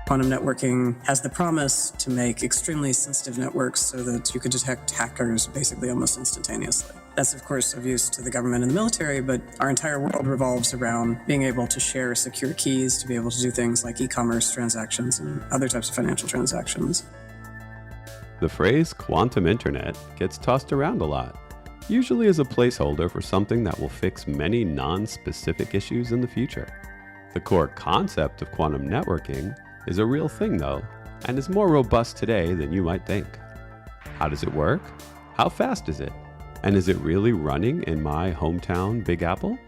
Quantum networking has the promise to make extremely sensitive networks so that you could detect hackers basically almost instantaneously. That's, of course, of use to the government and the military, but our entire world revolves around being able to share secure keys to be able to do things like e-commerce transactions and other types of financial transactions. The phrase quantum internet gets tossed around a lot, usually as a placeholder for something that will fix many non-specific issues in the future. The core concept of quantum networking is a real thing though, and is more robust today than you might think. How does it work? How fast is it? And is it really running in my hometown, Big Apple?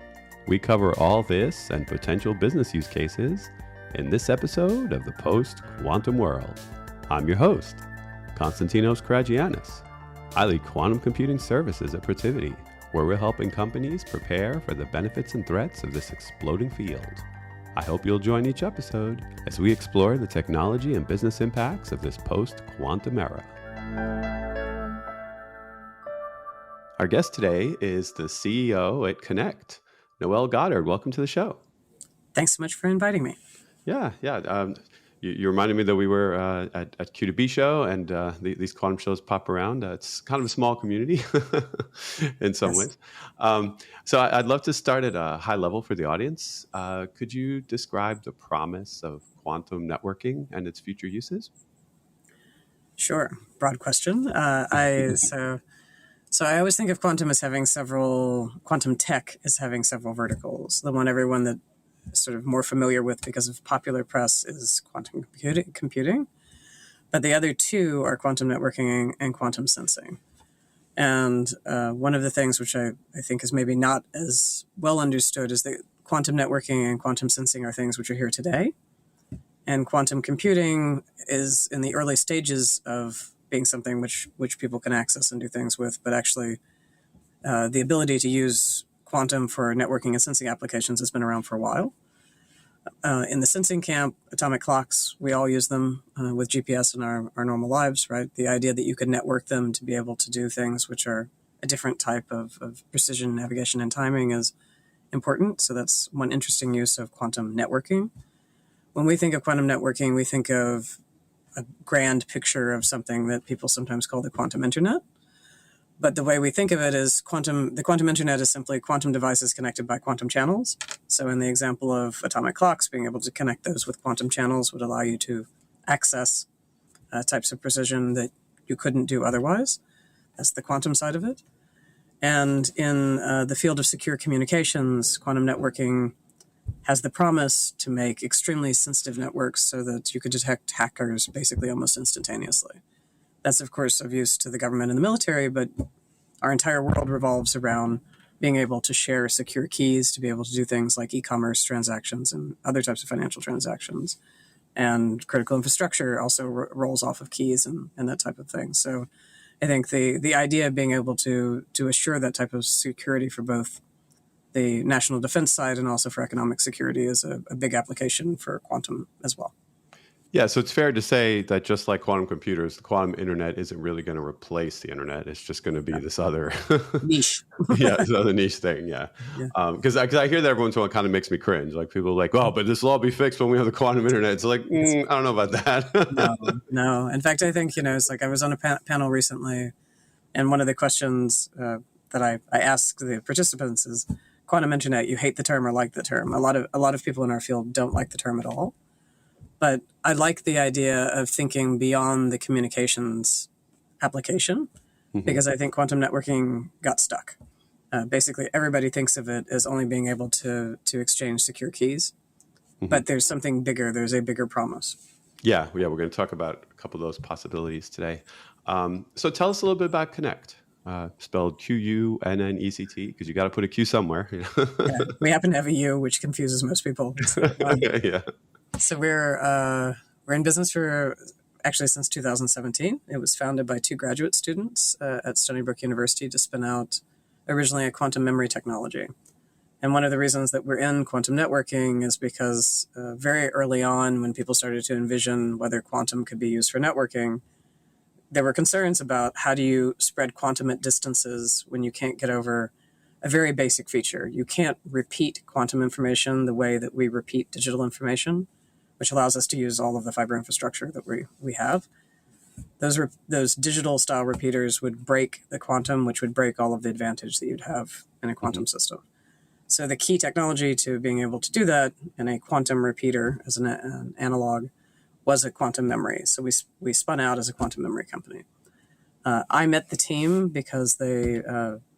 We cover all this and potential business use cases in this episode of the Post-Quantum World. I'm your host, Konstantinos Karagiannis. I lead quantum computing services at Protiviti, where we're helping companies prepare for the benefits and threats of this exploding field. I hope you'll join each episode as we explore the technology and business impacts of this post-quantum era. Our guest today is the CEO at Qunnect, Noel Goddard. Welcome to the show. Thanks so much for inviting me. Yeah. You reminded me that we were at Q2B show, and these quantum shows pop around. It's kind of a small community in some ways. So I'd love to start at a high level for the audience. Could you describe the promise of quantum networking and its future uses? Sure. Broad question. So I always think of quantum tech as having several verticals. The one everyone that is sort of more familiar with because of popular press is quantum computing. But the other two are quantum networking and quantum sensing. And one of the things which I think is maybe not as well understood is that quantum networking and quantum sensing are things which are here today. And quantum computing is in the early stages of being something which people can access and do things with, but actually the ability to use quantum for networking and sensing applications has been around for a while. In the sensing camp, atomic clocks, we all use them with GPS in our normal lives, right? The idea that you could network them to be able to do things which are a different type of precision, navigation, and timing is important. So that's one interesting use of quantum networking. When we think of quantum networking, we think of a grand picture of something that people sometimes call the quantum internet. But the way we think of it is the quantum internet is simply quantum devices connected by quantum channels. So in the example of atomic clocks, being able to connect those with quantum channels would allow you to access types of precision that you couldn't do otherwise. That's the quantum side of it. And in the field of secure communications, quantum networking has the promise to make extremely sensitive networks so that you could detect hackers basically almost instantaneously. That's, of course, of use to the government and the military, but our entire world revolves around being able to share secure keys to be able to do things like e-commerce transactions and other types of financial transactions. And critical infrastructure also rolls off of keys and that type of thing. So I think the idea of being able to assure that type of security for both the national defense side and also for economic security is a big application for quantum as well. Yeah, so it's fair to say that just like quantum computers, the quantum internet isn't really going to replace the internet. It's just going to be this other niche. this other niche thing. Yeah, because I hear that every once in a while, it kind of makes me cringe. Like people are like, "Oh, but this will all be fixed when we have the quantum internet." It's like, I don't know about that. No. In fact, I think it's like I was on a panel recently, and one of the questions that I asked the participants is, "Quantum internet, you hate the term or like the term?" A lot of people in our field don't like the term at all. But I like the idea of thinking beyond the communications application because I think quantum networking got stuck. Basically, everybody thinks of it as only being able to exchange secure keys. But there's something bigger. There's a bigger promise. Yeah, we're going to talk about a couple of those possibilities today. So tell us a little bit about Qunnect. Spelled Qunnect, because you got to put a Q somewhere. Yeah, we happen to have a U, which confuses most people. So, yeah. So we're in business for actually since 2017. It was founded by two graduate students at Stony Brook University to spin out originally a quantum memory technology. And one of the reasons that we're in quantum networking is because very early on, when people started to envision whether quantum could be used for networking, there were concerns about how do you spread quantum at distances when you can't get over a very basic feature. You can't repeat quantum information the way that we repeat digital information. which allows us to use all of the fiber infrastructure that we have. Those digital style repeaters would break the quantum, which would break all of the advantage that you'd have in a quantum system. So the key technology to being able to do that in a quantum repeater as an analog was a quantum memory. So we spun out as a quantum memory company. I met the team because they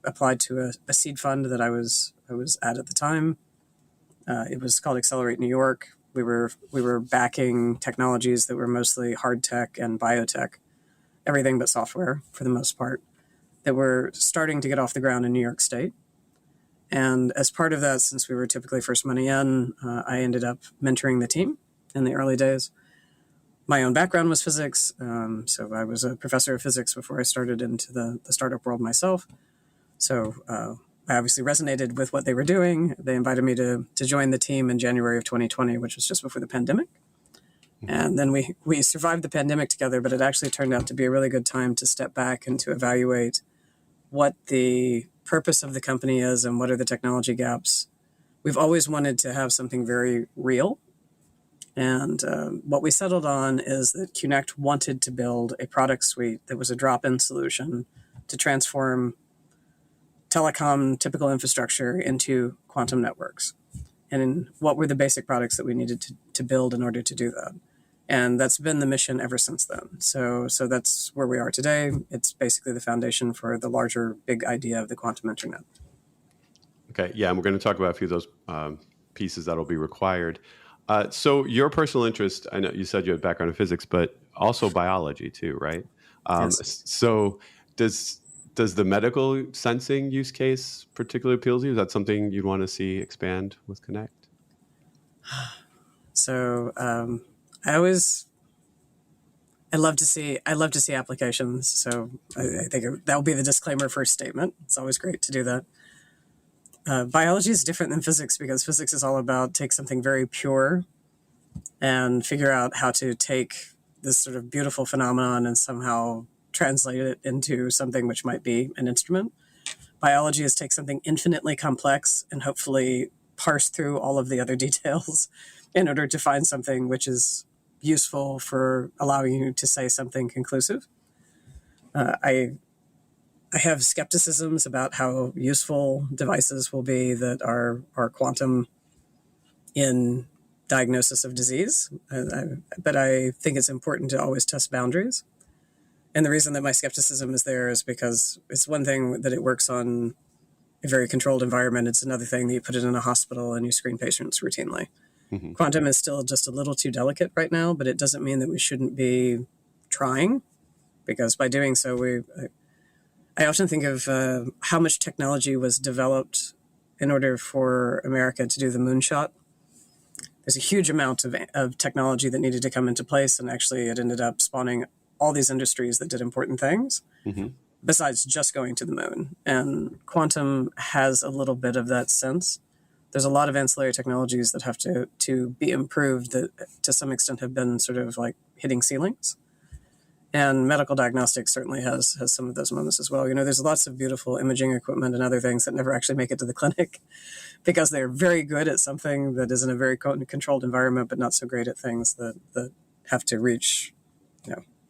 applied to a seed fund that I was at the time. It was called Accelerate New York. We were backing technologies that were mostly hard tech and biotech, everything but software for the most part, that were starting to get off the ground in New York State. And as part of that, since we were typically first money in, I ended up mentoring the team in the early days. My own background was physics, so I was a professor of physics before I started into the startup world myself. So I obviously resonated with what they were doing. They invited me to join the team in January of 2020, which was just before the pandemic. And then we survived the pandemic together, but it actually turned out to be a really good time to step back and to evaluate what the purpose of the company is and what are the technology gaps. We've always wanted to have something very real. And what we settled on is that Qunnect wanted to build a product suite that was a drop-in solution to transform telecom typical infrastructure into quantum networks. And what were the basic products that we needed to build in order to do that? And that's been the mission ever since then. So that's where we are today. It's basically the foundation for the larger big idea of the quantum internet. Okay, yeah, and we're going to talk about a few of those pieces that'll be required. So your personal interest, I know you said you had a background in physics, but also biology too, right? Yes. So does the medical sensing use case particularly appeal to you? Is that something you'd want to see expand with Qunnect? So I love to see applications. So I think that will be the disclaimer first statement. It's always great to do that. Biology is different than physics because physics is all about take something very pure and figure out how to take this sort of beautiful phenomenon and somehow translate it into something which might be an instrument. Biology is take something infinitely complex and hopefully parse through all of the other details in order to find something which is useful for allowing you to say something conclusive. I have skepticisms about how useful devices will be that are quantum in diagnosis of disease, but I think it's important to always test boundaries. And the reason that my skepticism is there is because it's one thing that it works on a very controlled environment. It's another thing that you put it in a hospital and you screen patients routinely. Mm-hmm. Quantum is still just a little too delicate right now, but it doesn't mean that we shouldn't be trying, because by doing so, I often think of how much technology was developed in order for America to do the moonshot. There's a huge amount of technology that needed to come into place, and actually it ended up spawning all these industries that did important things, mm-hmm. besides just going to the moon. And quantum has a little bit of that sense. There's a lot of ancillary technologies that have to be improved that to some extent have been sort of like hitting ceilings. And medical diagnostics certainly has some of those moments as well. You know, there's lots of beautiful imaging equipment and other things that never actually make it to the clinic because they're very good at something that is in a very controlled environment, but not so great at things that have to reach,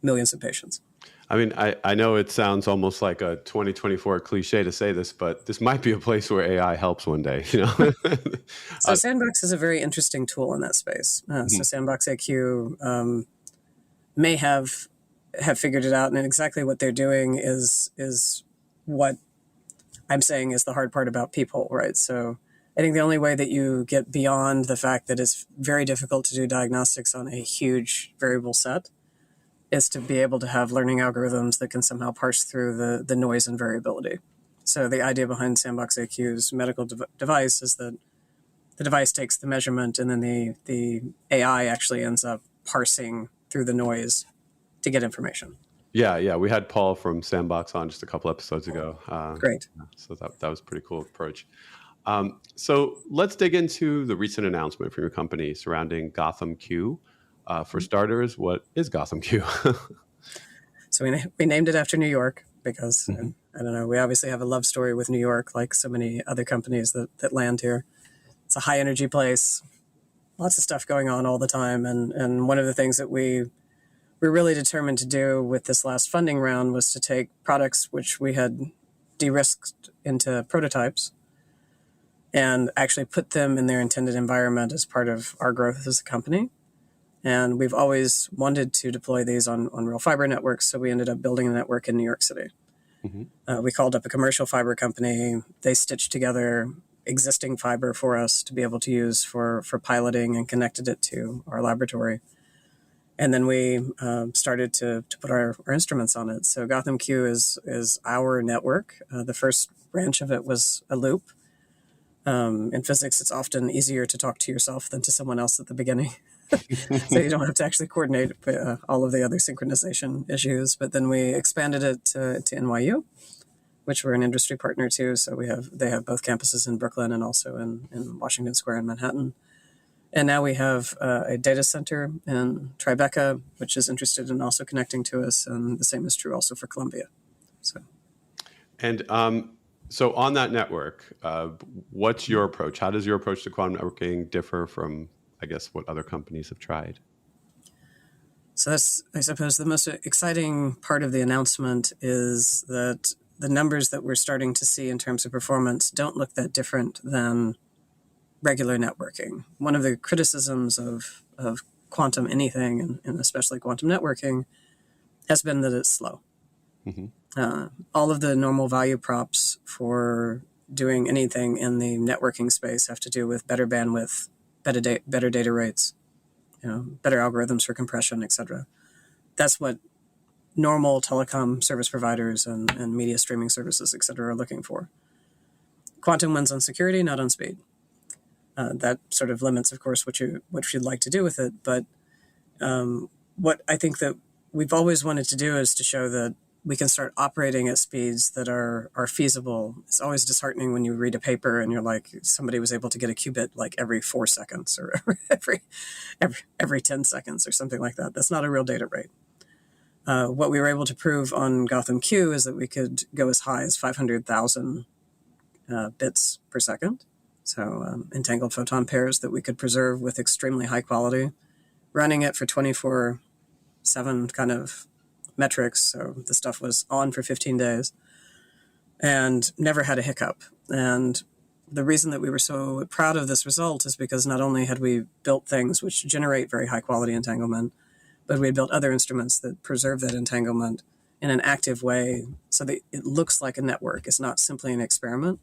millions of patients. I mean, I know it sounds almost like a 2024 cliche to say this, but this might be a place where AI helps one day, So Sandbox is a very interesting tool in that space. So Sandbox AQ may have figured it out, and exactly what they're doing is what I'm saying is the hard part about people, right? So I think the only way that you get beyond the fact that it's very difficult to do diagnostics on a huge variable set is to be able to have learning algorithms that can somehow parse through the noise and variability. So the idea behind Sandbox AQ's medical device is that the device takes the measurement and then the AI actually ends up parsing through the noise to get information. Yeah. We had Paul from Sandbox on just a couple episodes ago. Great. So that was a pretty cool approach. So let's dig into the recent announcement from your company surrounding Gotham Q. For starters, what is Gotham Q? So we named it after New York because, I don't know, we obviously have a love story with New York, like so many other companies that land here. It's a high energy place, lots of stuff going on all the time. And one of the things that we're really determined to do with this last funding round was to take products which we had de-risked into prototypes and actually put them in their intended environment as part of our growth as a company. And we've always wanted to deploy these on real fiber networks, so we ended up building a network in New York City. We called up a commercial fiber company. They stitched together existing fiber for us to be able to use for piloting and connected it to our laboratory. And then we started to put our instruments on it. So Gotham Q is our network. The first branch of it was a loop. In physics, it's often easier to talk to yourself than to someone else at the beginning. So you don't have to actually coordinate all of the other synchronization issues. But then we expanded it to NYU, which we're an industry partner to. So they have both campuses in Brooklyn and also in Washington Square in Manhattan. And now we have a data center in Tribeca, which is interested in also connecting to us. And the same is true also for Columbia. So on that network, what's your approach? How does your approach to quantum networking differ from, I guess, what other companies have tried? So that's, I suppose, the most exciting part of the announcement is that the numbers that we're starting to see in terms of performance don't look that different than regular networking. One of the criticisms of quantum anything, and especially quantum networking, has been that it's slow. All of the normal value props for doing anything in the networking space have to do with better bandwidth, better data rates, better algorithms for compression, etc. That's what normal telecom service providers and media streaming services, etc., are looking for. Quantum wins on security, not on speed. That sort of limits, of course, what you'd like to do with it. But what I think that we've always wanted to do is to show that we can start operating at speeds that are feasible. It's always disheartening when you read a paper and you're like, somebody was able to get a qubit like every 4 seconds or every 10 seconds or something like that. That's not a real data rate. What we were able to prove on Gotham Q is that we could go as high as 500,000 bits per second. So entangled photon pairs that we could preserve with extremely high quality, running it for 24/7 kind of metrics. So the stuff was on for 15 days and never had a hiccup. And the reason that we were so proud of this result is because not only had we built things which generate very high quality entanglement, but we had built other instruments that preserve that entanglement in an active way so that it looks like a network. It's not simply an experiment.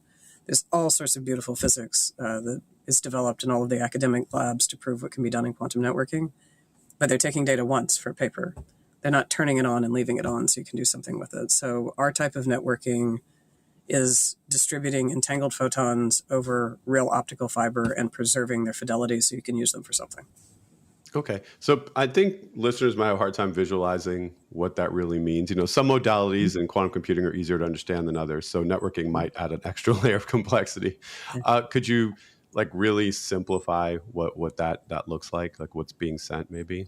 There's all sorts of beautiful physics that is developed in all of the academic labs to prove what can be done in quantum networking, but they're taking data once for a paper. They're not turning it on and leaving it on so you can do something with it. So our type of networking is distributing entangled photons over real optical fiber and preserving their fidelity so you can use them for something. Okay. So I think listeners might have a hard time visualizing what that really means. Some modalities in quantum computing are easier to understand than others. So networking might add an extra layer of complexity. Could you really simplify what that looks like what's being sent maybe?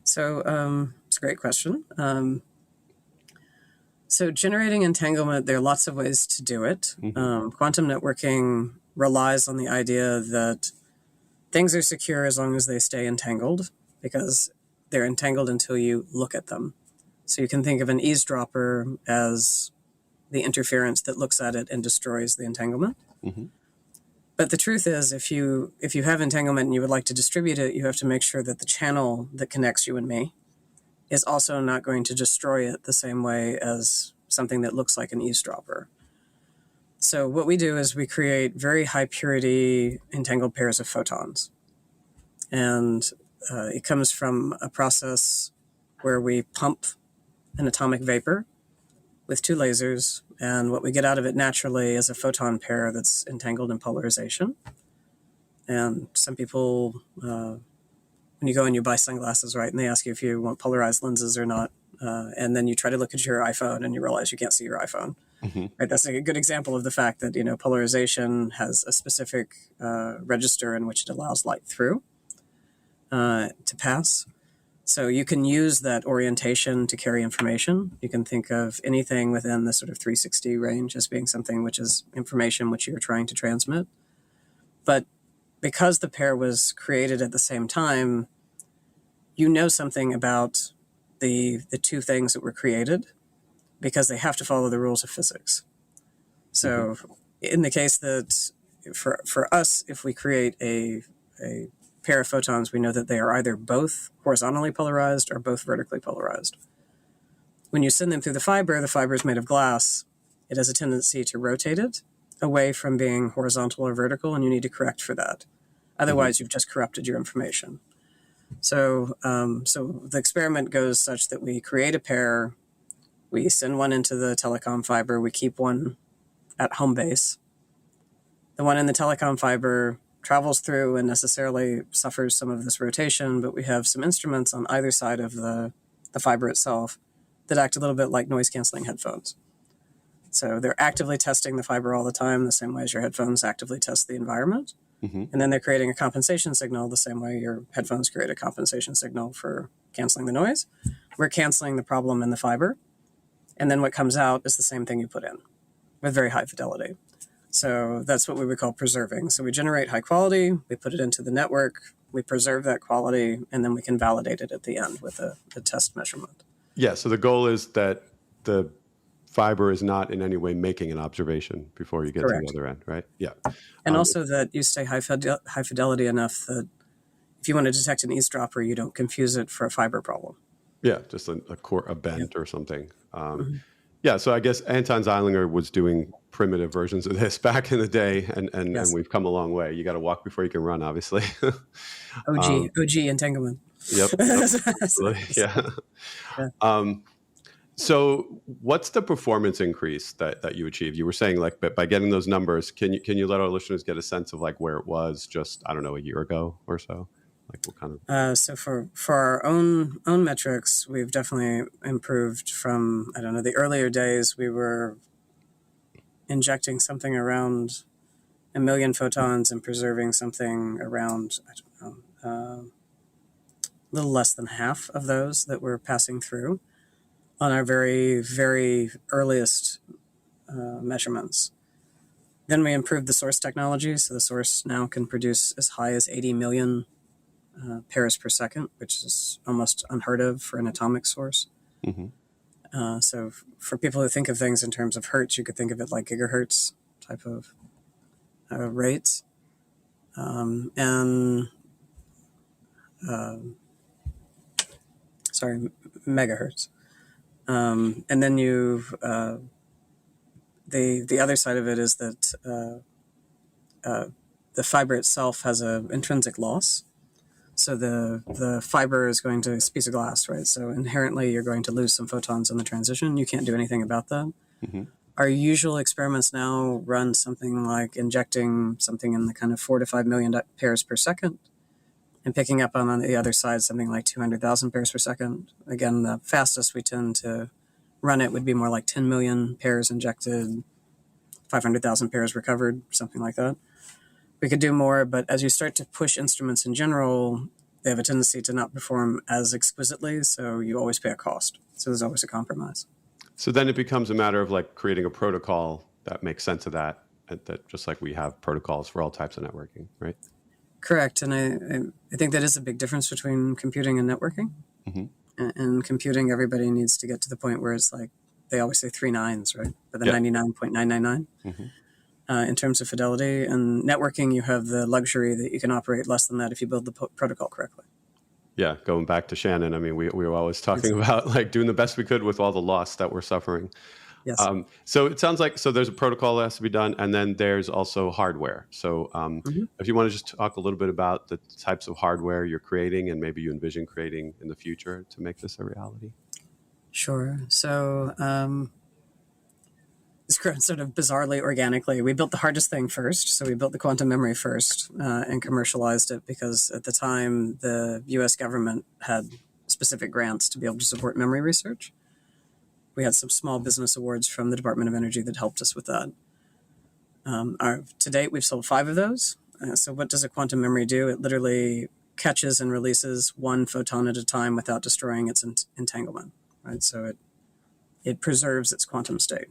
So it's a great question. So generating entanglement, there are lots of ways to do it. Quantum networking relies on the idea that things are secure as long as they stay entangled, because they're entangled until you look at them. So you can think of an eavesdropper as the interference that looks at it and destroys the entanglement. But the truth is, if you have entanglement and you would like to distribute it, you have to make sure that the channel that connects you and me is also not going to destroy it the same way as something that looks like an eavesdropper. So what we do is we create very high purity entangled pairs of photons. And it comes from a process where we pump an atomic vapor with 2 lasers, and what we get out of it naturally is a photon pair that's entangled in polarization. And some people, when you go and you buy sunglasses, right, and they ask you if you want polarized lenses or not, and then you try to look at your iPhone and you realize you can't see your iPhone. Right, that's a good example of the fact that polarization has a specific register in which it allows light through to pass. So you can use that orientation to carry information. You can think of anything within the sort of 360 range as being something which is information which you're trying to transmit. But because the pair was created at the same time, you know something about the two things that were created because they have to follow the rules of physics. So in the case that for us, if we create a pair of photons, we know that they are either both horizontally polarized or both vertically polarized. When you send them through the fiber is made of glass. It has a tendency to rotate it away from being horizontal or vertical, and you need to correct for that. Otherwise, you've just corrupted your information. So the experiment goes such that we create a pair, we send one into the telecom fiber, we keep one at home base. The one in the telecom fiber travels through and necessarily suffers some of this rotation, but we have some instruments on either side of the fiber itself that act a little bit like noise-canceling headphones. So they're actively testing the fiber all the time, the same way as your headphones actively test the environment. And then they're creating a compensation signal the same way your headphones create a compensation signal for canceling the noise. We're canceling the problem in the fiber. And then what comes out is the same thing you put in with very high fidelity. So that's what we would call preserving. So we generate high quality, we put it into the network, we preserve that quality, and then we can validate it at the end with a test measurement. Yeah, so the goal is that the fiber is not in any way making an observation before you get Correct. to the other end, right? Yeah. And also that you stay high fidelity enough that if you want to detect an eavesdropper, you don't confuse it for a fiber problem. Yeah, just a bend or something. Yeah, so I guess Anton Zeilinger was doing primitive versions of this back in the day, and we've come a long way. You got to walk before you can run, obviously. OG Entanglement. Yep. Absolutely. Yeah. So what's the performance increase that you achieve? You were saying like by getting those numbers, can you let our listeners get a sense of like where it was just, I don't know, a year ago or so? Like what kind of? So for our own metrics, we've definitely improved from, I don't know, the earlier days we were injecting something around 1 million photons and preserving something around, I don't know, a little less than half of those that were passing through on our very, very earliest measurements. Then we improved the source technology, so the source now can produce as high as 80 million pairs per second, which is almost unheard of for an atomic source. So for people who think of things in terms of hertz, you could think of it like gigahertz type of rates. Megahertz. And then you've the other side of it is that the fiber itself has an intrinsic loss. So the fiber is going to, it's a piece of glass, right? So inherently you're going to lose some photons in the transition. You can't do anything about that. Our usual experiments now run something like injecting something in the kind of 4 to 5 million pairs per second and picking up on the other side something like 200,000 pairs per second. Again, the fastest we tend to run it would be more like 10 million pairs injected, 500,000 pairs recovered, something like that. We could do more, but as you start to push instruments in general, they have a tendency to not perform as exquisitely, so you always pay a cost. So there's always a compromise. So then it becomes a matter of like creating a protocol that makes sense of that just like we have protocols for all types of networking, right? Correct. And I think that is a big difference between computing and networking. And computing, everybody needs to get to the point where it's like, they always say 3 nines, right? But the 99.999 in terms of fidelity. And networking, you have the luxury that you can operate less than that if you build the protocol correctly. Yeah, going back to Shannon, I mean, we were always talking about like doing the best we could with all the loss that we're suffering. Yes. So it sounds like, so there's a protocol that has to be done, and then there's also hardware. So if you want to just talk a little bit about the types of hardware you're creating and maybe you envision creating in the future to make this a reality. Sure. So it's grown sort of bizarrely organically. We built the hardest thing first. So we built the quantum memory first and commercialized it because at the time the US government had specific grants to be able to support memory research. We had some small business awards from the Department of Energy that helped us with that. To date, we've sold 5 of those. So what does a quantum memory do? It literally catches and releases 1 photon at a time without destroying its entanglement, right? So it preserves its quantum state.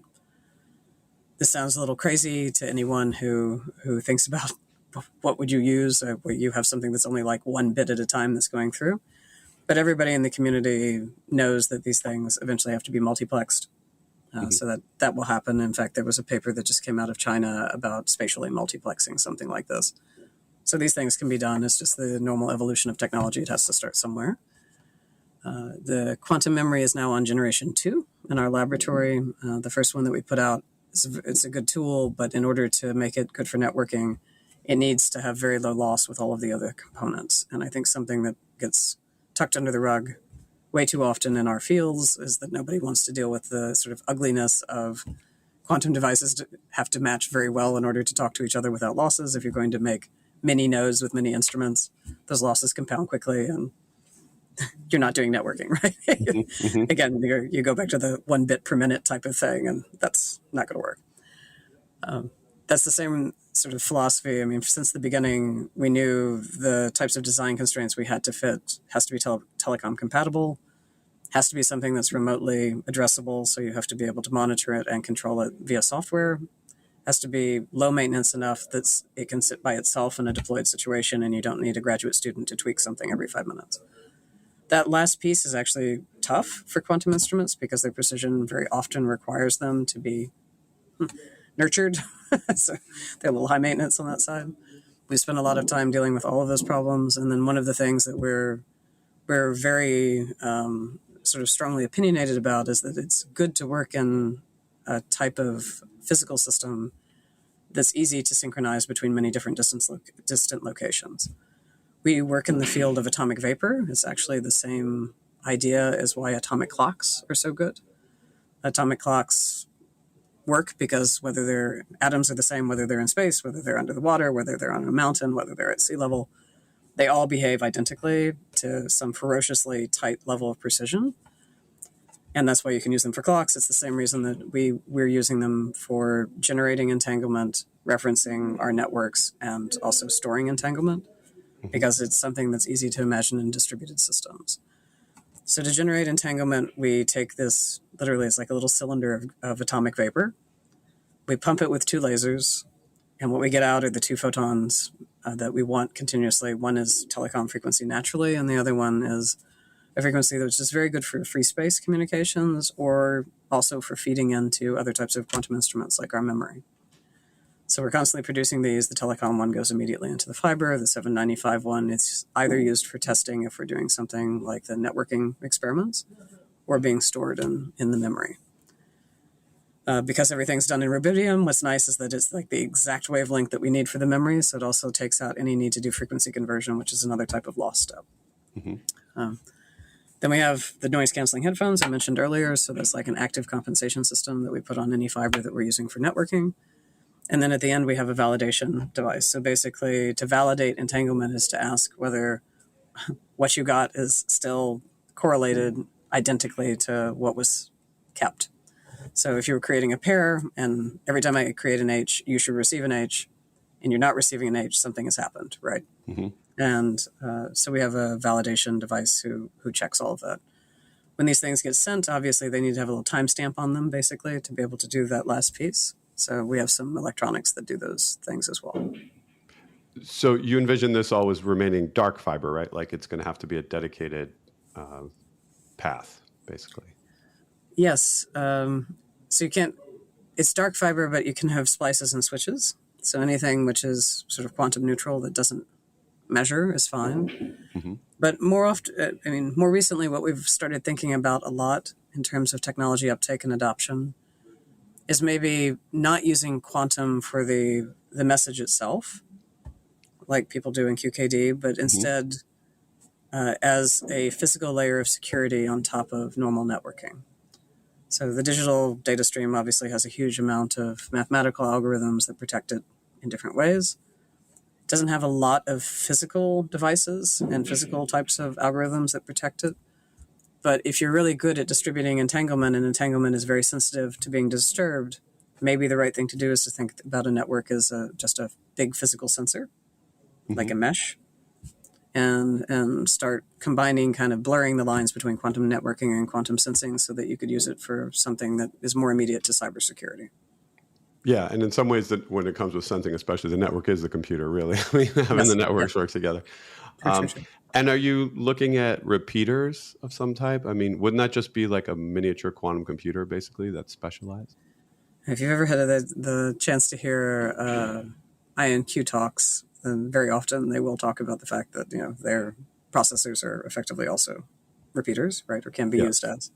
This sounds a little crazy to anyone who thinks about what would you use? Where you have something that's only like one bit at a time that's going through. But everybody in the community knows that these things eventually have to be multiplexed. So that will happen. In fact, there was a paper that just came out of China about spatially multiplexing something like this. So these things can be done. It's just the normal evolution of technology. It has to start somewhere. The quantum memory is now on generation 2 in our laboratory. The first one that we put out, it's a good tool, but in order to make it good for networking, it needs to have very low loss with all of the other components. And I think something that gets tucked under the rug way too often in our fields is that nobody wants to deal with the sort of ugliness of quantum devices to have to match very well in order to talk to each other without losses. If you're going to make many nodes with many instruments, those losses compound quickly and you're not doing networking, right? Again, you go back to the 1 bit per minute type of thing, and that's not going to work. That's the same sort of philosophy. I mean, since the beginning, we knew the types of design constraints we had to fit has to be telecom compatible, has to be something that's remotely addressable, so you have to be able to monitor it and control it via software, has to be low maintenance enough that it can sit by itself in a deployed situation and you don't need a graduate student to tweak something every 5 minutes. That last piece is actually tough for quantum instruments because their precision very often requires them to be nurtured. So they're a little high maintenance on that side. We spend a lot of time dealing with all of those problems. And then one of the things that we're very sort of strongly opinionated about is that it's good to work in a type of physical system that's easy to synchronize between many different distant locations. We work in the field of atomic vapor. It's actually the same idea as why atomic clocks are so good. Atomic clocks work because whether their atoms are the same, whether they're in space, whether they're under the water, whether they're on a mountain, whether they're at sea level, they all behave identically to some ferociously tight level of precision. And that's why you can use them for clocks. It's the same reason that we're using them for generating entanglement, referencing our networks, and also storing entanglement, because it's something that's easy to imagine in distributed systems. So to generate entanglement, we take this, literally it's like a little cylinder of atomic vapor. We pump it with 2 lasers, and what we get out are the 2 photons that we want continuously. One is telecom frequency naturally, and the other one is a frequency that's just very good for free space communications or also for feeding into other types of quantum instruments like our memory. So we're constantly producing these. The telecom one goes immediately into the fiber. The 795 one is either used for testing if we're doing something like the networking experiments or being stored in the memory. Because everything's done in rubidium, what's nice is that it's like the exact wavelength that we need for the memory. So it also takes out any need to do frequency conversion, which is another type of loss step. Then we have the noise canceling headphones I mentioned earlier. So that's like an active compensation system that we put on any fiber that we're using for networking. And then at the end, we have a validation device. So basically, to validate entanglement is to ask whether what you got is still correlated identically to what was kept. So if you were creating a pair, and every time I create an H, you should receive an H, and you're not receiving an H, something has happened, right? And so we have a validation device who checks all of that. When these things get sent, obviously, they need to have a little timestamp on them, basically, to be able to do that last piece. So we have some electronics that do those things as well. So you envision this always remaining dark fiber, right? Like it's going to have to be a dedicated path, basically. Yes. So you can't, it's dark fiber, but you can have splices and switches. So anything which is sort of quantum neutral that doesn't measure is fine. But more often, more recently, what we've started thinking about a lot in terms of technology uptake and adoption is maybe not using quantum for the message itself, like people do in QKD, but instead as a physical layer of security on top of normal networking. So the digital data stream obviously has a huge amount of mathematical algorithms that protect it in different ways. It doesn't have a lot of physical devices and physical types of algorithms that protect it. But if you're really good at distributing entanglement, and entanglement is very sensitive to being disturbed, maybe the right thing to do is to think about a network as just a big physical sensor, like a mesh, and start combining, kind of blurring the lines between quantum networking and quantum sensing so that you could use it for something that is more immediate to cybersecurity. Yeah, and in some ways, that when it comes with sensing, especially the network is the computer, really. I mean, having Yes. the networks work together. True. And are you looking at repeaters of some type? I mean, wouldn't that just be like a miniature quantum computer, basically, that's specialized? If you've ever had the chance to hear INQ talks, then very often they will talk about the fact that their processors are effectively also repeaters, right, or can be used as.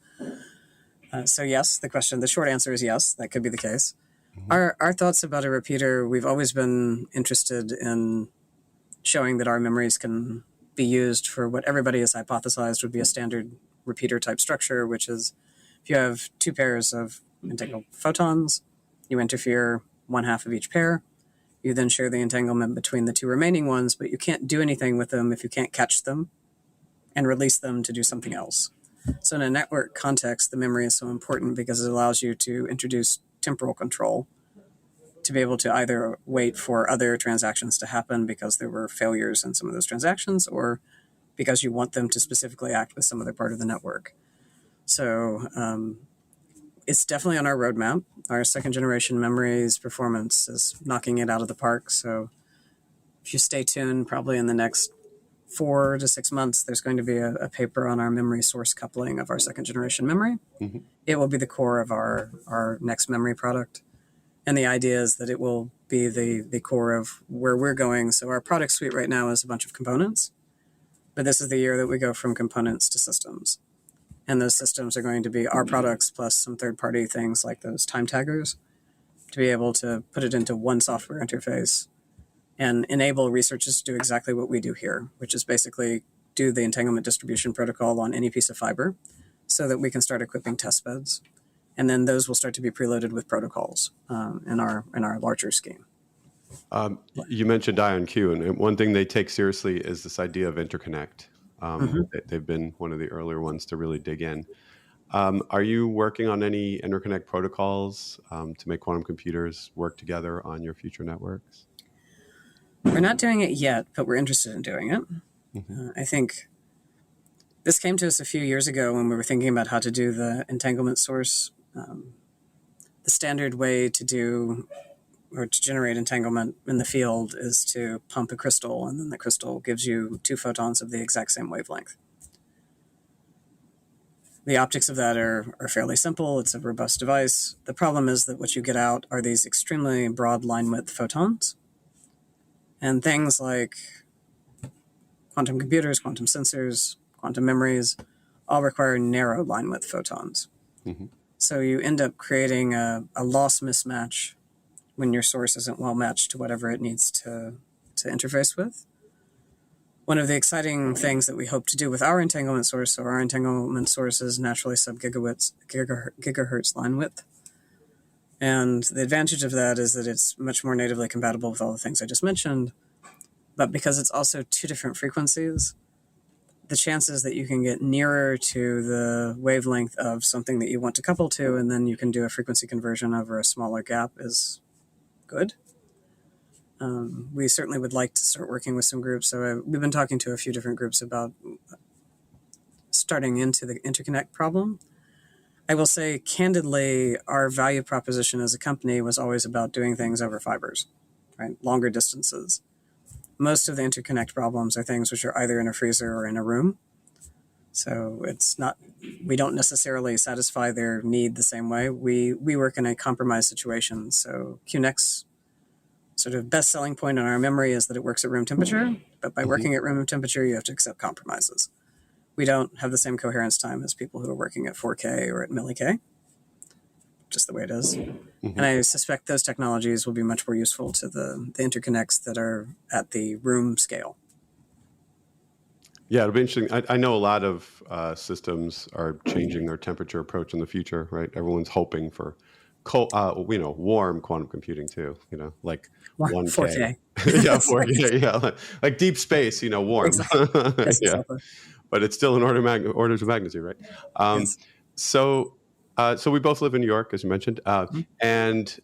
So yes, the short answer is yes, that could be the case. Mm-hmm. Our thoughts about a repeater, we've always been interested in showing that our memories can be used for what everybody has hypothesized would be a standard repeater type structure, which is if you have two pairs of entangled photons, you interfere one half of each pair. You then share the entanglement between the two remaining ones, but you can't do anything with them if you can't catch them and release them to do something else. So in a network context, the memory is so important because it allows you to introduce temporal control to be able to either wait for other transactions to happen because there were failures in some of those transactions, or because you want them to specifically act with some other part of the network. So it's definitely on our roadmap. Our second generation memories performance is knocking it out of the park. So if you stay tuned, probably in the next 4 to 6 months, there's going to be a paper on our memory source coupling of our second generation memory. Mm-hmm. It will be the core of our next memory product. And the idea is that it will be the core of where we're going. So our product suite right now is a bunch of components, but this is the year that we go from components to systems. And those systems are going to be our products plus some third-party things like those time taggers to be able to put it into one software interface and enable researchers to do exactly what we do here, which is basically do the entanglement distribution protocol on any piece of fiber so that we can start equipping test beds. And then those will start to be preloaded with protocols in our larger scheme. You mentioned IonQ, and one thing they take seriously is this idea of Interconnect. They've been one of the earlier ones to really dig in. Are you working on any Interconnect protocols to make quantum computers work together on your future networks? We're not doing it yet, but we're interested in doing it. Mm-hmm. I think this came to us a few years ago when we were thinking about how to do the entanglement source. The standard way to do or to generate entanglement in the field is to pump a crystal, and then the crystal gives you two photons of the exact same wavelength. The optics of that are fairly simple. It's a robust device. The problem is that what you get out are these extremely broad line width photons. And things like quantum computers, quantum sensors, quantum memories all require narrow line width photons. Mm-hmm. So you end up creating a loss mismatch when your source isn't well matched to whatever it needs to interface with. One of the exciting things that we hope to do with our entanglement source, so our entanglement source is naturally sub-gigahertz line width. And the advantage of that is that it's much more natively compatible with all the things I just mentioned. But because it's also two different frequencies, the chances that you can get nearer to the wavelength of something that you want to couple to, and then you can do a frequency conversion over a smaller gap is good. We certainly would like to start working with some groups. So we've been talking to a few different groups about starting into the interconnect problem. I will say, candidly, our value proposition as a company was always about doing things over fibers, right? Longer distances. Most of the interconnect problems are things which are either in a freezer or in a room. So we don't necessarily satisfy their need the same way. We work in a compromised situation. So Qunnect's sort of best selling point on our memory is that it works at room temperature, but by working at room temperature, you have to accept compromises. We don't have the same coherence time as people who are working at 4K or at milli-K, just the way it is. Mm-hmm. And I suspect those technologies will be much more useful to the interconnects that are at the room scale. Yeah, it'll be interesting. I know a lot of systems are changing their temperature approach in the future, right? Everyone's hoping for cold, warm quantum computing too, like 1K. 4K. Yeah, 4K, yeah. Like deep space, warm. Exactly. Yes, yeah. exactly. But it's still in orders of magnitude, right? Yes. So we both live in New York, as you mentioned, and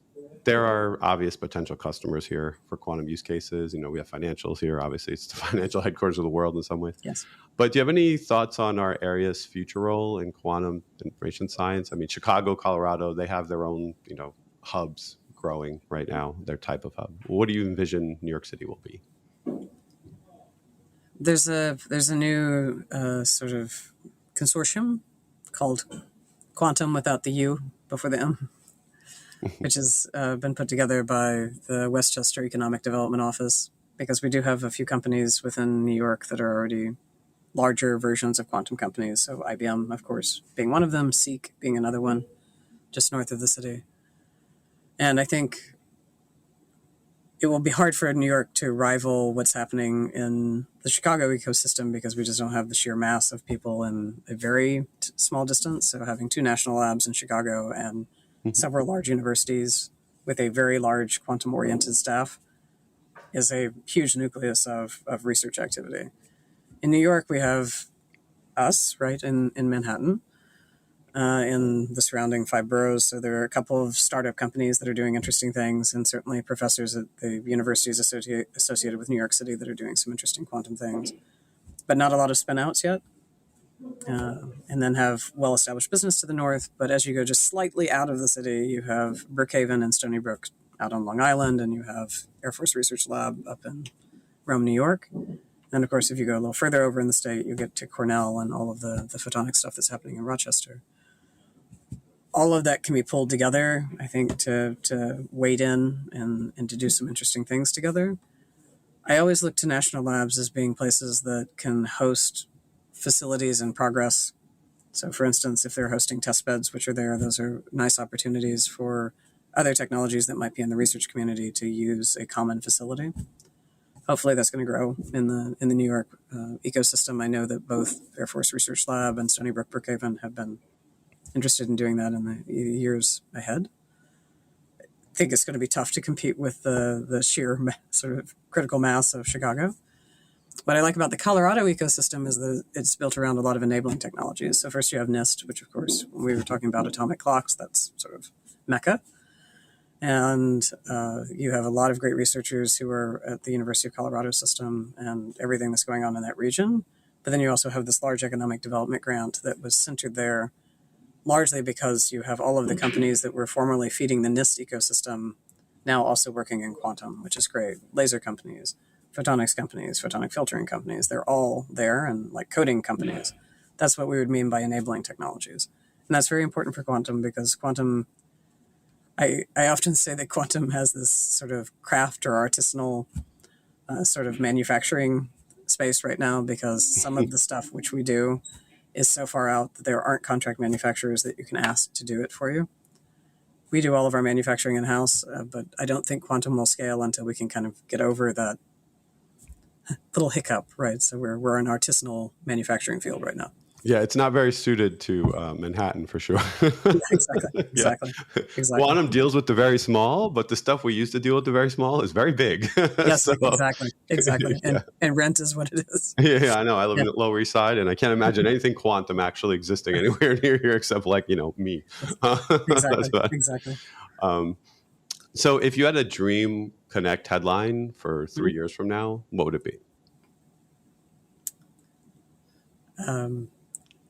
there are obvious potential customers here for quantum use cases. We have financials here. Obviously, it's the financial headquarters of the world in some ways. Yes. But do you have any thoughts on our area's future role in quantum information science? I mean, Chicago, Colorado, they have their own, hubs, growing right now, their type of hub. What do you envision New York City will be? There's a new sort of consortium called Quantum without the U before the M, which has been put together by the Westchester Economic Development Office, because we do have a few companies within New York that are already larger versions of quantum companies. So IBM, of course, being one of them, Seek being another one, just north of the city. And I think it will be hard for New York to rival what's happening in the Chicago ecosystem, because we just don't have the sheer mass of people in a very small distance. So having 2 national labs in Chicago and several large universities with a very large quantum-oriented staff is a huge nucleus of research activity. In New York, we have us, right, in Manhattan, in the surrounding 5 boroughs. So there are a couple of startup companies that are doing interesting things, and certainly professors at the universities associated with New York City that are doing some interesting quantum things, but not a lot of spin-outs yet. And then have well-established business to the north. But as you go just slightly out of the city, you have Brookhaven and Stony Brook out on Long Island, and you have Air Force Research Lab up in Rome, New York. And of course, if you go a little further over in the state, you get to Cornell and all of the photonic stuff that's happening in Rochester. All of that can be pulled together, I think, to wade in and to do some interesting things together. I always look to national labs as being places that can host facilities in progress. So for instance, if they're hosting test beds, which are there, those are nice opportunities for other technologies that might be in the research community to use a common facility. Hopefully that's going to grow in the New York ecosystem. I know that both Air Force Research Lab and Stony Brook Brookhaven have been interested in doing that in the years ahead. I think it's going to be tough to compete with the sheer sort of critical mass of Chicago. What I like about the Colorado ecosystem is that it's built around a lot of enabling technologies. So first you have NIST, which of course, when we were talking about atomic clocks, that's sort of Mecca. And you have a lot of great researchers who are at the University of Colorado system and everything that's going on in that region. But then you also have this large economic development grant that was centered there largely because you have all of the companies that were formerly feeding the NIST ecosystem now also working in quantum, which is great. Laser companies, photonics companies, photonic filtering companies, they're all there, and like coding companies. That's what we would mean by enabling technologies. And that's very important for quantum, because quantum, I often say that quantum has this sort of craft or artisanal sort of manufacturing space right now, because some of the stuff which we do is so far out that there aren't contract manufacturers that you can ask to do it for you. We do all of our manufacturing in-house, but I don't think quantum will scale until we can kind of get over that little hiccup, right? So we're an artisanal manufacturing field right now. Yeah, it's not very suited to Manhattan for sure. Exactly. Quantum deals with the very small, but the stuff we use to deal with the very small is very big. Yes, exactly. And rent is what it is. Yeah, I know. I live in the Lower East Side, and I can't imagine anything quantum actually existing anywhere near here except like, me. Exactly. So if you had a dream Qunnect headline for 3 years from now, what would it be?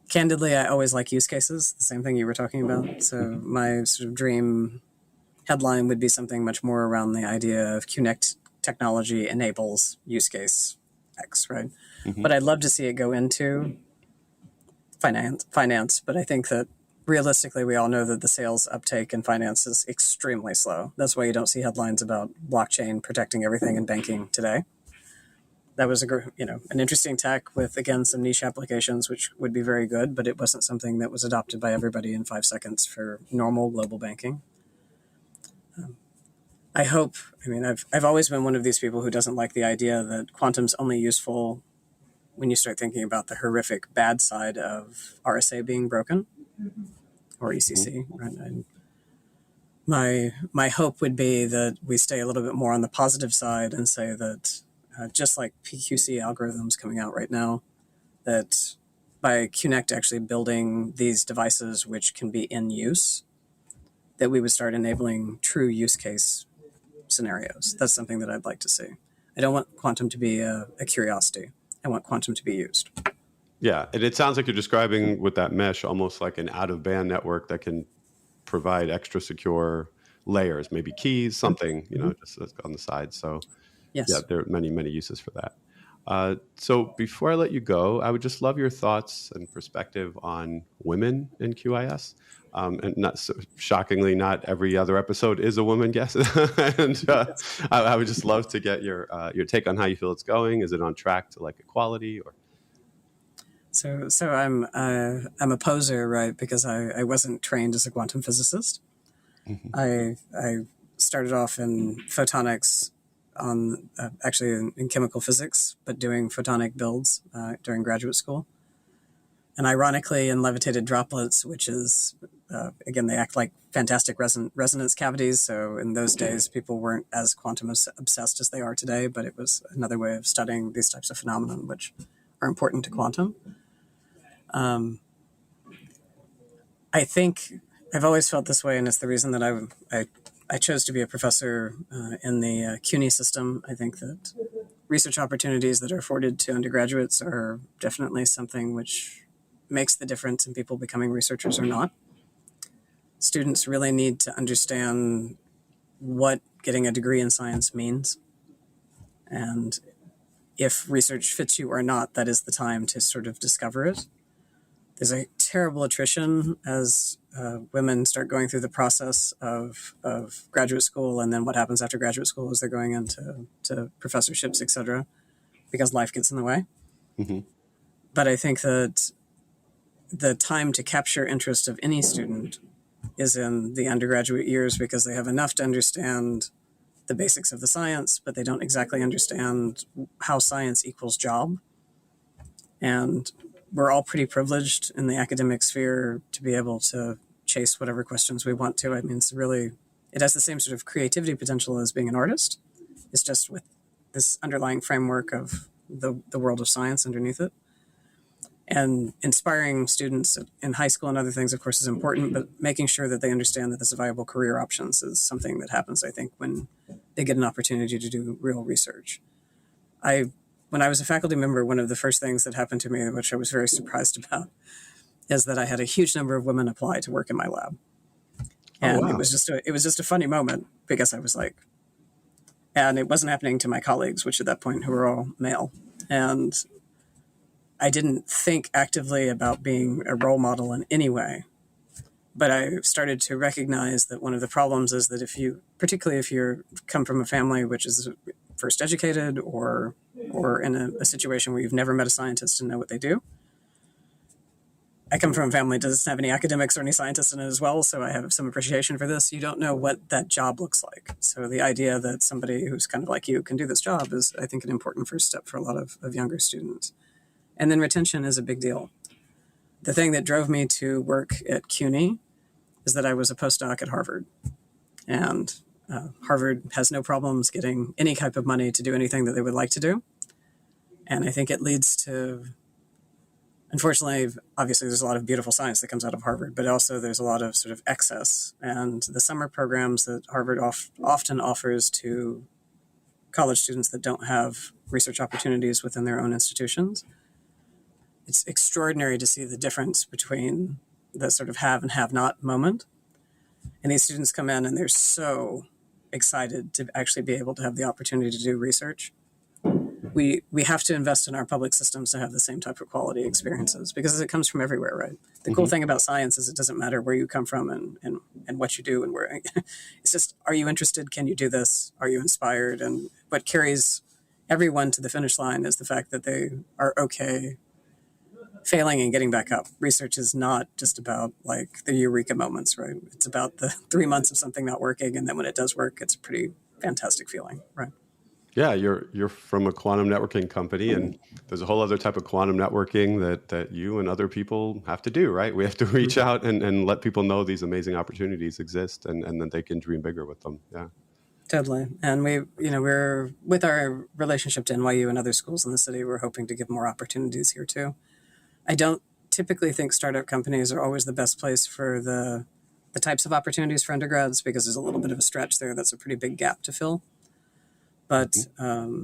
Candidly, I always like use cases, the same thing you were talking about. So my sort of dream headline would be something much more around the idea of Qunnect technology enables use case X, right? Mm-hmm. But I'd love to see it go into finance. But I think that realistically, we all know that the sales uptake in finance is extremely slow. That's why you don't see headlines about blockchain protecting everything in banking today. That was an interesting tech with, again, some niche applications, which would be very good, but it wasn't something that was adopted by everybody in 5 seconds for normal global banking. I've always been one of these people who doesn't like the idea that quantum's only useful when you start thinking about the horrific bad side of RSA being broken, or ECC, right? And my hope would be that we stay a little bit more on the positive side and say that just like PQC algorithms coming out right now, that by Qunnect actually building these devices which can be in use, that we would start enabling true use case scenarios. That's something that I'd like to see. I don't want quantum to be a curiosity. I want quantum to be used. Yeah, and it sounds like you're describing with that mesh almost like an out-of-band network that can provide extra secure layers, maybe keys, something, just on the side. So Yes. yeah, there are many, many uses for that. So before I let you go, I would just love your thoughts and perspective on women in QIS. And not so shockingly, not every other episode is a woman guest. And I would just love to get your take on how you feel it's going. Is it on track to like equality or? So I'm a poser, right? Because I wasn't trained as a quantum physicist. I started off in photonics on actually in chemical physics, but doing photonic builds during graduate school. And ironically, in levitated droplets, which is, again, they act like fantastic resonance cavities. So in those days, people weren't as quantum obsessed as they are today, but it was another way of studying these types of phenomena, which are important to quantum. I think I've always felt this way, and it's the reason that I chose to be a professor in the CUNY system. I think that research opportunities that are afforded to undergraduates are definitely something which makes the difference in people becoming researchers or not. Students really need to understand what getting a degree in science means. And if research fits you or not, that is the time to sort of discover it. There's a terrible attrition as women start going through the process of graduate school, and then what happens after graduate school is they're going into professorships, et cetera, because life gets in the way. Mm-hmm. But I think that the time to capture interest of any student is in the undergraduate years, because they have enough to understand the basics of the science, but they don't exactly understand how science equals job. And we're all pretty privileged in the academic sphere to be able to chase whatever questions we want to. I mean, it has the same sort of creativity potential as being an artist. It's just with this underlying framework of the world of science underneath it. And inspiring students in high school and other things, of course, is important, but making sure that they understand that this is viable career options is something that happens, I think, when they get an opportunity to do real research. When I was a faculty member, one of the first things that happened to me, which I was very surprised about, is that I had a huge number of women apply to work in my lab. And It was just a funny moment, because I was like, and it wasn't happening to my colleagues, which at that point who were all male. And I didn't think actively about being a role model in any way, but I started to recognize that one of the problems is that particularly if you come from a family which is first educated or in a situation where you've never met a scientist and know what they do. I come from a family that doesn't have any academics or any scientists in it as well, so I have some appreciation for this. You don't know what that job looks like. So the idea that somebody who's kind of like you can do this job is, I think, an important first step for a lot of younger students. And then retention is a big deal. The thing that drove me to work at CUNY is that I was a postdoc at Harvard. And Harvard has no problems getting any type of money to do anything that they would like to do. And I think it leads to, unfortunately, obviously there's a lot of beautiful science that comes out of Harvard, but also there's a lot of sort of excess. And the summer programs that Harvard often offers to college students that don't have research opportunities within their own institutions, it's extraordinary to see the difference between the sort of have and have not moment. And these students come in and they're so excited to actually be able to have the opportunity to do research. We have to invest in our public systems to have the same type of quality experiences, because it comes from everywhere, right? The cool thing about science is it doesn't matter where you come from and what you do and where. It's just, are you interested? Can you do this? Are you inspired? And what carries everyone to the finish line is the fact that they are okay failing and getting back up. Research is not just about like the eureka moments, right? It's about the 3 months of something not working, and then when it does work, it's a pretty fantastic feeling, right? Yeah, you're from a quantum networking company, and there's a whole other type of quantum networking that you and other people have to do, right? We have to reach out and let people know these amazing opportunities exist, and that they can dream bigger with them. Yeah. Totally. And we're with our relationship to NYU and other schools in the city, we're hoping to give more opportunities here too. I don't typically think startup companies are always the best place for the types of opportunities for undergrads, because there's a little bit of a stretch there. That's a pretty big gap to fill. But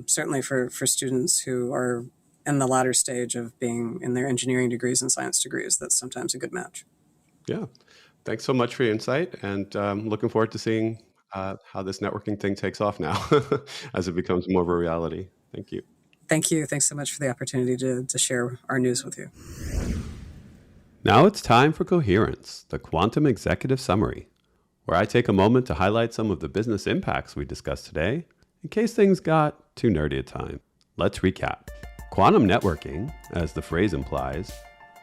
certainly for students who are in the latter stage of being in their engineering degrees and science degrees, that's sometimes a good match. Yeah. Thanks so much for your insight, and looking forward to seeing how this networking thing takes off now as it becomes more of a reality. Thank you. Thank you. Thanks so much for the opportunity to share our news with you. Now it's time for Coherence, the Quantum Executive Summary, where I take a moment to highlight some of the business impacts we discussed today, in case things got too nerdy at time. Let's recap. Quantum networking, as the phrase implies,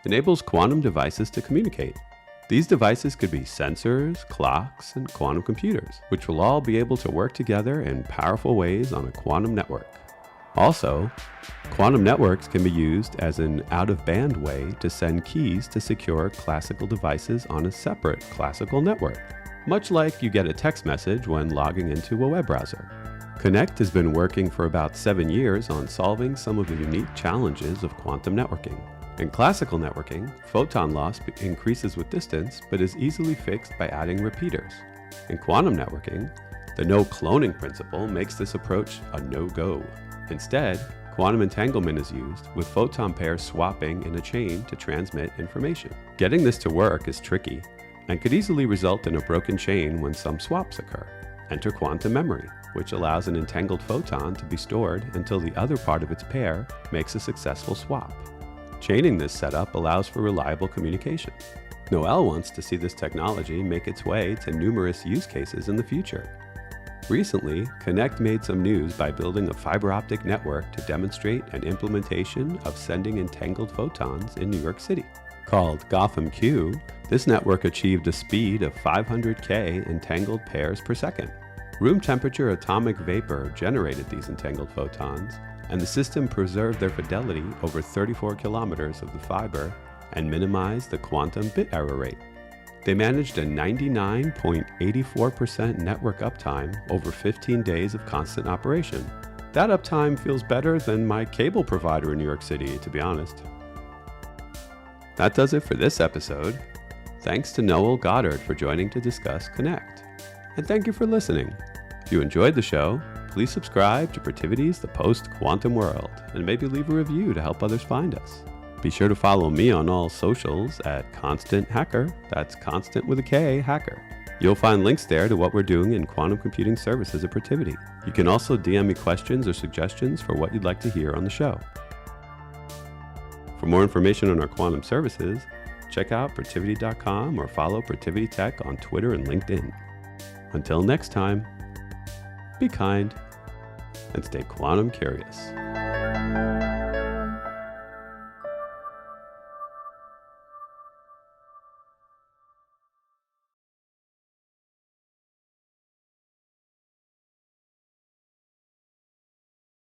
enables quantum devices to communicate. These devices could be sensors, clocks, and quantum computers, which will all be able to work together in powerful ways on a quantum network. Also, quantum networks can be used as an out-of-band way to send keys to secure classical devices on a separate classical network, much like you get a text message when logging into a web browser. Qunnect has been working for about 7 years on solving some of the unique challenges of quantum networking. In classical networking, photon loss increases with distance but is easily fixed by adding repeaters. In quantum networking, the no-cloning principle makes this approach a no-go. Instead, quantum entanglement is used, with photon pairs swapping in a chain to transmit information. Getting this to work is tricky and could easily result in a broken chain when some swaps occur. Enter quantum memory, which allows an entangled photon to be stored until the other part of its pair makes a successful swap. Chaining this setup allows for reliable communication. Noel wants to see this technology make its way to numerous use cases in the future. Recently, Qunnect made some news by building a fiber optic network to demonstrate an implementation of sending entangled photons in New York City. Called Gotham Q, this network achieved a speed of 500K entangled pairs per second. Room temperature atomic vapor generated these entangled photons, and the system preserved their fidelity over 34 kilometers of the fiber and minimized the quantum bit error rate. They managed a 99.84% network uptime over 15 days of constant operation. That uptime feels better than my cable provider in New York City, to be honest. That does it for this episode. Thanks to Noel Goddard for joining to discuss Qunnect. And thank you for listening. If you enjoyed the show, please subscribe to Protiviti's The Post-Quantum World and maybe leave a review to help others find us. Be sure to follow me on all socials at Constant Hacker. That's Constant with a K, Hacker. You'll find links there to what we're doing in quantum computing services at Protiviti. You can also DM me questions or suggestions for what you'd like to hear on the show. For more information on our quantum services, check out Protiviti.com or follow Protiviti Tech on Twitter and LinkedIn. Until next time, be kind and stay quantum curious.